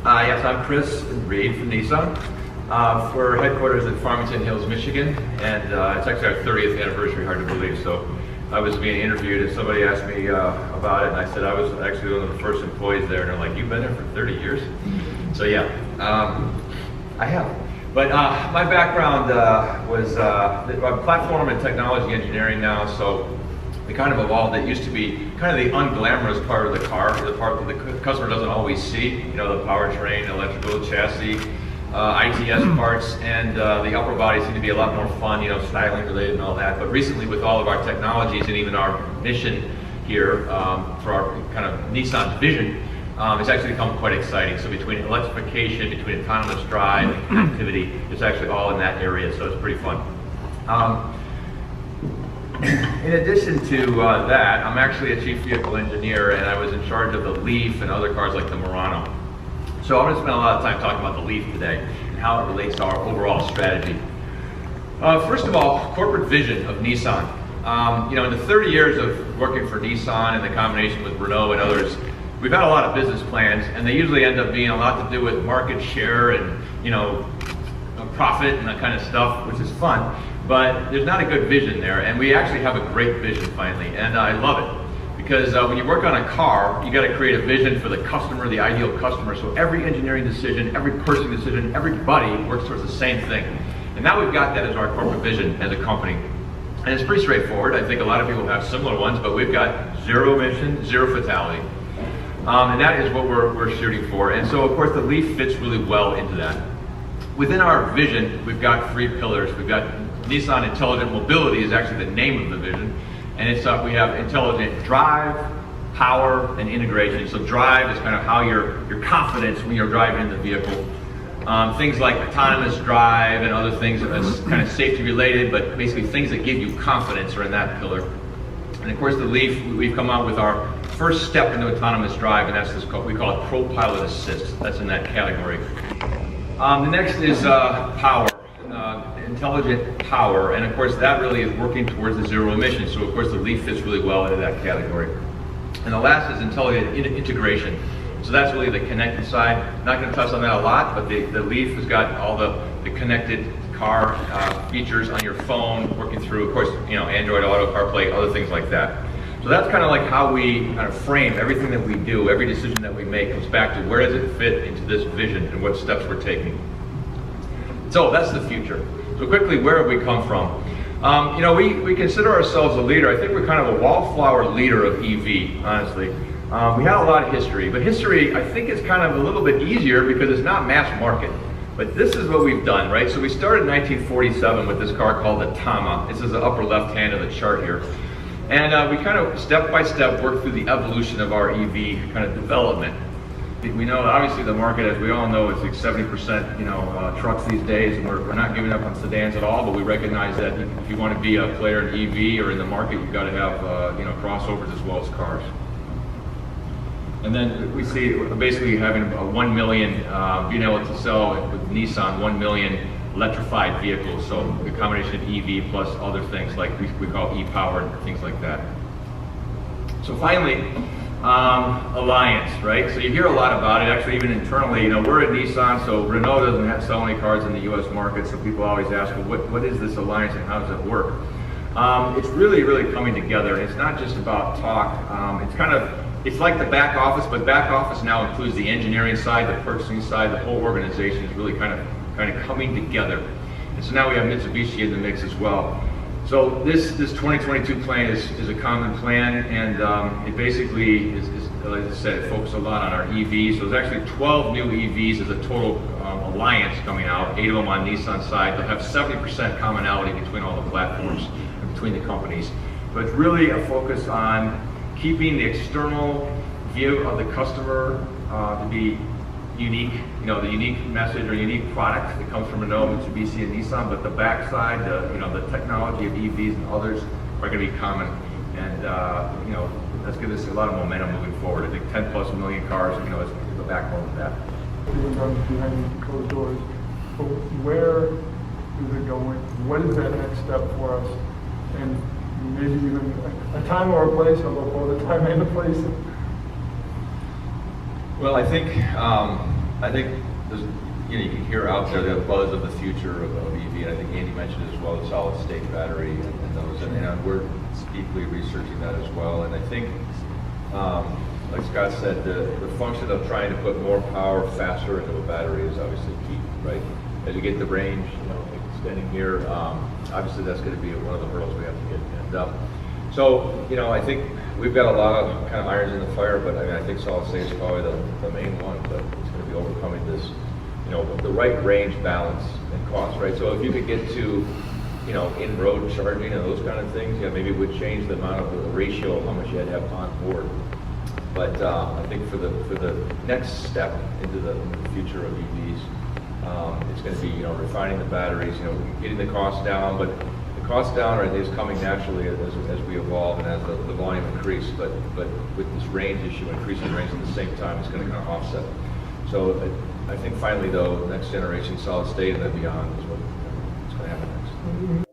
Yes, I'm Chris Reed from Nissan. We're headquarters at Farmington Hills, Michigan, and it's actually our 30th anniversary, hard to believe. So I was being interviewed and somebody asked me about it, and I said I was actually one of the first employees there, and they're like, you've been there for 30 years? So yeah, I have. But my background was I'm platform and technology engineering now, so we kind of evolved. It used to be kind of the unglamorous part of the car, the part that the customer doesn't always see, you know, the powertrain, electrical, chassis, ITS parts, and the upper body seemed to be a lot more fun, you know, styling related and all that. But recently, with all of our technologies and even our mission here for our kind of Nissan's vision, it's actually become quite exciting. So between electrification, between autonomous drive and connectivity, it's actually all in that area, so it's pretty fun. In addition to that, I'm actually a chief vehicle engineer, and I was in charge of the Leaf and other cars like the Murano. So I'm going to spend a lot of time talking about the Leaf today and how it relates to our overall strategy. First of all, corporate vision of Nissan. You know, in the 30 years of working for Nissan and the combination with Renault and others, we've had a lot of business plans, and they usually end up being a lot to do with market share and, you know, profit and that kind of stuff, which is fun. But there's not a good vision there, and we actually have a great vision finally, and I love it. Because when you work on a car, you got to create a vision for the customer, the ideal customer. So every engineering decision, every purchasing decision, everybody works towards the same thing. And now we've got that as our corporate vision as a company. And it's pretty straightforward. I think a lot of people have similar ones, but we've got zero emission, zero fatality. And that is what we're shooting for. And so, of course, the Leaf fits really well into that. Within our vision, we've got three pillars. We've got Nissan Intelligent Mobility is actually the name of the vision. And it's we have intelligent drive, power, and integration. So drive is kind of how your confidence when you're driving the vehicle. Things like autonomous drive and other things that's kind of safety related, but basically things that give you confidence are in that pillar. And of course the Leaf, we've come out with our first step into autonomous drive, and that's this we call it ProPilot Assist. That's in that category. The next is power. Intelligent power, and of course that really is working towards the zero emissions, so of course the Leaf fits really well into that category. And the last is intelligent integration, so that's really the connected side. Not going to touch on that a lot, but the Leaf has got all the connected car features on your phone, working through, of course, you know, Android Auto, CarPlay, other things like that. So that's kind of like how we kind of frame everything that we do. Every decision that we make comes back to where does it fit into this vision and what steps we're taking. So that's the future. So quickly, where have we come from? You know, we consider ourselves a leader. I think we're kind of a wallflower leader of EV, honestly. We had a lot of history, but history, I think, is kind of a little bit easier because it's not mass market. But this is what we've done, right? So we started in 1947 with this car called the Tama. This is the upper left hand of the chart here. And we kind of step by step worked through the evolution of our EV kind of development. We know, obviously, the market, as we all know, is like 70%, you know, trucks these days, and we're not giving up on sedans at all. But we recognize that if you want to be a player in EV or in the market, you've got to have, you know, crossovers as well as cars. And then we see basically having 1 million, being able to sell with Nissan 1 million electrified vehicles. So the combination of EV plus other things like we call e-powered, things like that. So finally. Alliance, right? So you hear a lot about it, actually even internally, you know, we're at Nissan, so Renault doesn't have so many cars in the US market, so people always ask, well, what is this alliance and how does it work? It's really coming together, and it's not just about talk. It's like the back office, but back office now includes the engineering side, the purchasing side, the whole organization is really kind of coming together. And so now we have Mitsubishi in the mix as well. So this 2022 plan is a common plan, and it basically is, like I said, it focuses a lot on our EVs. So there's actually 12 new EVs as a total alliance coming out, 8 of them on Nissan side. They'll have 70% commonality between all the platforms and between the companies. But it's really a focus on keeping the external view of the customer to be unique, you know, the unique message or unique product that comes from Renault, Mitsubishi, and Nissan, but the backside, you know, the technology of EVs and others are going to be common, and you know, that's going to us a lot of momentum moving forward. I think 10+ million cars, you know, is the backbone of that. Behind closed doors, but where is it going? What is that next step for us? And maybe even a time or a place, although both the time and the place. Well, I think I think there's, you can hear out there the buzz of the future of EV, and I think Andy mentioned it as well, the solid state battery and those, and we're deeply researching that as well. And I think, like Scott said, the function of trying to put more power faster into a battery is obviously key, right? As you get the range, extending here, obviously that's going to be one of the hurdles we have to get. So, I think we've got a lot of kind of irons in the fire, but I mean, I think solid state is probably the main one, but it's going to be overcoming this, the right range balance and cost, right? So if you could get to, in-road charging and those kind of things, maybe it would change the amount of the ratio of how much you had to have on board. But I think for the next step into the future of EVs, it's going to be, refining the batteries, getting the cost down, but the cost down is coming naturally as we evolve and as the volume increases, but with this range issue, increasing range at the same time, it's going to kind of offset. So I think finally, though, next generation solid state and then beyond is what's going to happen next.